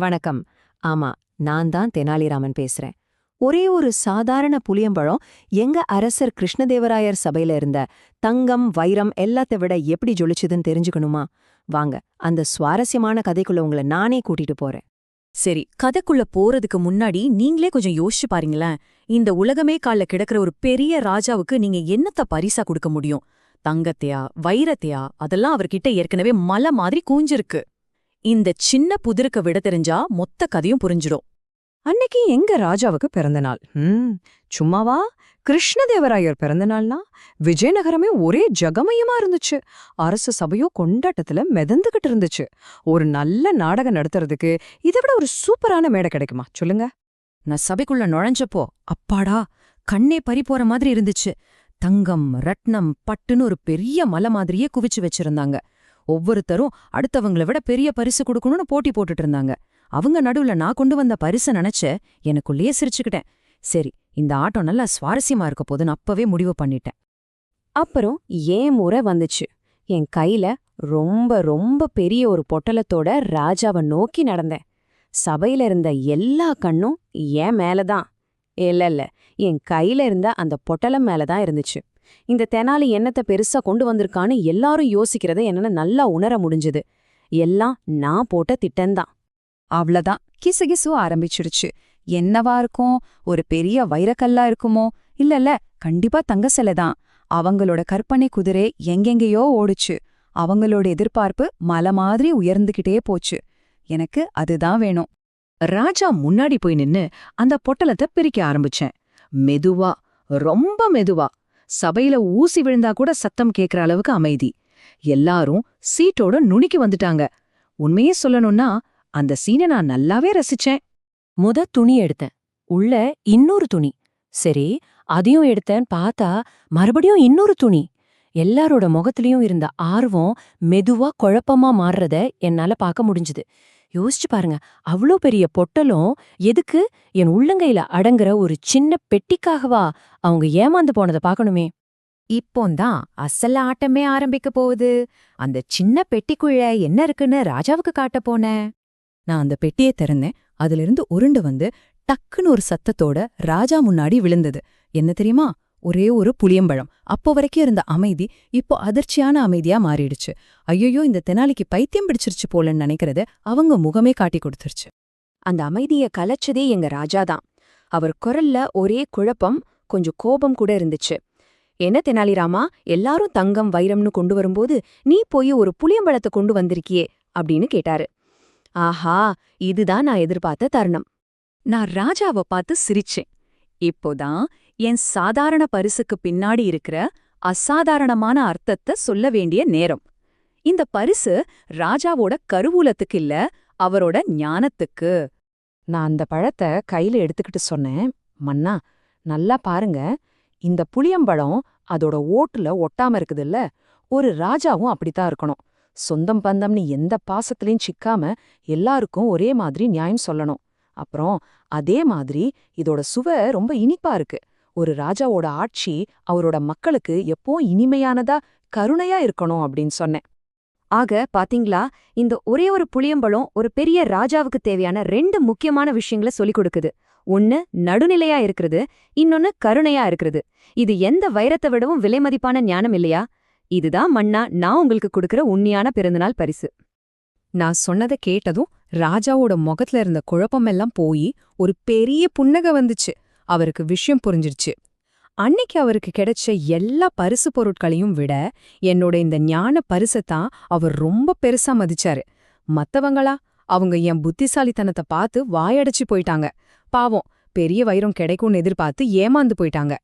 வணக்கம். ஆமா, நான் தான் தெனாலிராமன் பேசுறேன். ஒரே ஒரு சாதாரண புளியம்பழம் எங்க அரசர் கிருஷ்ணதேவராயர் சபையில இருந்த தங்கம், வைரம் எல்லாத்தை விட எப்படி ஜொலிச்சுதுன்னு தெரிஞ்சுக்கணுமா? வாங்க, அந்த சுவாரஸ்யமான கதைக்குள்ள உங்களை நானே கூட்டிட்டு போறேன். சரி, கதைக்குள்ள போறதுக்கு முன்னாடி நீங்களே கொஞ்சம் யோசிச்சு பாருங்களேன். இந்த உலகமே கால்ல கிடக்கிற ஒரு பெரிய ராஜாவுக்கு நீங்க என்னத்த பரிசா கொடுக்க முடியும்? தங்கத்தையா, வைரத்தையா? அதெல்லாம் அவர்கிட்ட ஏற்கனவே மலை மாதிரி கூஞ்சிருக்கு. இந்த சின்ன புதிருக்கு விட தெரிஞ்சா மொத்த கதையும் புரிஞ்சிடும். அன்னைக்கு எங்க ராஜாவுக்கு பிறந்த நாள். சும்மாவா? கிருஷ்ணதேவராயர் பிறந்த நாள்னா விஜயநகரமே ஒரே ஜகமயமா இருந்துச்சு. அரச சபையோ கொண்டாட்டத்துல மிதந்துகிட்டு இருந்துச்சு. ஒரு நல்ல நாடகம் நடத்துறதுக்கு இதை விட ஒரு சூப்பரான மேடை கிடைக்குமா சொல்லுங்க? நான் சபைக்குள்ள நுழைஞ்சப்போ அப்பாடா, கண்ணே பறி போற மாதிரி இருந்துச்சு. தங்கம், ரத்னம், பட்டுன்னு ஒரு பெரிய மலை மாதிரியே குவிச்சு வச்சிருந்தாங்க. ஒவ்வொருத்தரும் அடுத்தவங்களை விட பெரிய பரிசு கொடுக்கணும்னு போட்டி போட்டுட்டு இருந்தாங்க. அவங்க நடுவுல நான் கொண்டு வந்த பரிசை நினைச்ச எனக்குள்ளேயே சிரிச்சுக்கிட்டேன். சரி, இந்த ஆட்டம் நல்லா சுவாரஸ்யமா இருக்க போதுன்னு அப்பவே முடிவு பண்ணிட்டேன். அப்புறம் ஏன் முறை வந்துச்சு. என் கையில ரொம்ப ரொம்ப பெரிய ஒரு பொட்டலத்தோட ராஜாவை நோக்கி நடந்தேன். சபையில இருந்த எல்லா கண்ணும் என் மேலதான். இல்ல, என் கையில இருந்த அந்த பொட்டலம் மேலதான் இருந்துச்சு. இந்த தெனாலி என்னத்தை பெருசா கொண்டு வந்திருக்கான்னு எல்லாரும் யோசிக்கிறத என்னன்னு நல்லா உணர முடிஞ்சுது. எல்லாம் நான் போட்ட திட்டம்தான். அவ்வளவுதான், கிசுகிசு ஆரம்பிச்சிடுச்சு. என்னவா இருக்கும்? ஒரு பெரிய வைரக்கல்லா இருக்குமோ? இல்ல, கண்டிப்பா தங்க சிலைதான். அவங்களோட கற்பனை குதிரை எங்கெங்கேயோ ஓடுச்சு. அவங்களோட எதிர்பார்ப்பு மலை மாதிரி உயர்ந்துகிட்டே போச்சு. எனக்கு அதுதான் வேணும். ராஜா முன்னாடி போய் நின்னு அந்த பொட்டலத்தை பிரிக்க ஆரம்பிச்சேன். மெதுவா, ரொம்ப மெதுவா. சபையில ஊசி விழுந்தா கூட சத்தம் கேட்கற அளவுக்கு அமைதி. எல்லாரும் சீட்டோட நுனிக்கு வந்துட்டாங்க. உண்மையே சொல்லணும்னா அந்த சீனை நான் நல்லாவே ரசிச்சேன். துணி எடுத்தேன். உள்ள இன்னொரு துணி. சரி, அதையும் எடுத்தேன். பார்த்தா மறுபடியும் இன்னொரு துணி. எல்லாரோட முகத்திலயும் இருந்த ஆர்வம் மெதுவா குழப்பமா மாறுறத என்னால பார்க்க முடிஞ்சுது. யோசிச்சு பாருங்க, அவ்வளோ பெரிய பொட்டலும் எதுக்கு? என் உள்ளங்கையில அடங்குற ஒரு சின்ன பெட்டிக்காகவா? அவங்க ஏமாந்து போனதை பார்க்கணுமே. இப்போந்தான் அசல் ஆட்டமே ஆரம்பிக்க போகுது. அந்த சின்ன பெட்டிக்குள்ள என்ன இருக்குன்னு ராஜாவுக்கு காட்ட போனேன். நான் அந்த பெட்டியை திறந்தேன். அதிலிருந்து உருண்டு வந்து டக்குன்னு ஒரு சத்தத்தோட ராஜா முன்னாடி விழுந்தது. என்ன தெரியுமா? ஒரே ஒரு புளியம்பழம். அப்போ வரைக்கும் இருந்த அமைதி இப்போ அதிர்ச்சியான அமைதியா மாறிடுச்சு. ஐயோ, இந்த தெனாலிக்கு பைத்தியம் பிடிச்சிருச்சு போலன்னு நினைக்கிறது அவங்க முகமே காட்டி கொடுத்துருச்சு. அந்த அமைதிய கலைச்சதே எங்க ராஜாதான். அவர் குரல்ல ஒரே குழப்பம், கொஞ்சம் கோபம் கூட இருந்துச்சு. என்ன தெனாலிராமா, எல்லாரும் தங்கம், வைரம்னு கொண்டு வரும்போது நீ போய் ஒரு புளியம்பழத்தை கொண்டு வந்திருக்கியே அப்படின்னு கேட்டாரு. ஆஹா, இதுதான் நான் எதிர்பார்த்த தருணம். நான் ராஜாவை பார்த்து சிரிச்சேன். இப்போதான் என் சாதாரண பரிசுக்கு பின்னாடி இருக்கிற அசாதாரணமான அர்த்தத்தை சொல்ல வேண்டிய நேரம். இந்த பரிசு ராஜாவோட கருவூலத்துக்கு இல்ல, அவரோட ஞானத்துக்கு. நான் அந்த பழத்தை கையில எடுத்துக்கிட்டு சொன்னேன். மன்னா, நல்லா பாருங்க. இந்த புளியம்பழம் அதோட ஓட்டுல ஒட்டாம இருக்குதுல்ல. ஒரு ராஜாவும் அப்படித்தான் இருக்கணும். சொந்தம் பந்தம்னு எந்த பாசத்திலையும் சிக்காம எல்லாருக்கும் ஒரே மாதிரி நியாயம் சொல்லணும். அப்புறம் அதே மாதிரி இதோட சுவை ரொம்ப இனிப்பா இருக்கு. ஒரு ராஜாவோட ஆட்சி அவரோட மக்களுக்கு எப்போ இனிமையானதா, கருணையா இருக்கணும் அப்படின்னு சொன்னேன். ஆக பாத்தீங்களா, இந்த ஒரே ஒரு புளியம்பழம் ஒரு பெரிய ராஜாவுக்கு தேவையான 2 முக்கியமான விஷயங்களை சொல்லிக் கொடுக்குது. ஒன்னு நடுநிலையா இருக்கிறது, இன்னொன்னு கருணையா இருக்கிறது. இது எந்த வைரத்தை விடவும் விலைமதிப்பான ஞானம் இல்லையா? இதுதான் மன்னா நான் உங்களுக்கு கொடுக்கிற உண்மையான பிறந்தநாள் பரிசு. நான் சொன்னதை கேட்டதும் ராஜாவோட முகத்துல இருந்த குழப்பமெல்லாம் போய் ஒரு பெரிய புன்னகை வந்துச்சு. அவருக்கு விஷயம் புரிஞ்சிருச்சு. அன்னைக்கு அவருக்கு கிடைச்ச எல்லா பரிசு பொருட்களையும் விட என்னோட இந்த ஞான பரிசைத்தான் அவர் ரொம்ப பெருசா மதிச்சாரு. மத்தவங்களா? அவங்க என் புத்திசாலித்தனத்தை பார்த்து வாயடைச்சு போயிட்டாங்க. பாவம், பெரிய வைரம் கிடைக்கும்னு எதிர்பார்த்து ஏமாந்து போயிட்டாங்க.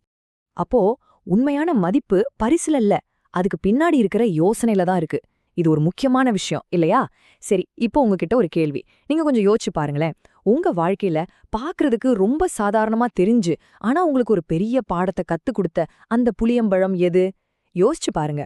அப்போ உண்மையான மதிப்பு பரிசுல இல்ல, அதுக்கு பின்னாடி இருக்கிற யோசனையில தான் இருக்கு. இது ஒரு முக்கியமான விஷயம் இல்லையா? சரி, இப்போ உங்ககிட்ட ஒரு கேள்வி. நீங்க கொஞ்சம் யோசிச்சு பாருங்களேன். உங்க வாழ்க்கையில பாக்குறதுக்கு ரொம்ப சாதாரணமா தெரிஞ்சு ஆனா உங்களுக்கு ஒரு பெரிய பாடத்தை கத்து கொடுத்த அந்த புளியம்பழம் எது? யோசிச்சு பாருங்க.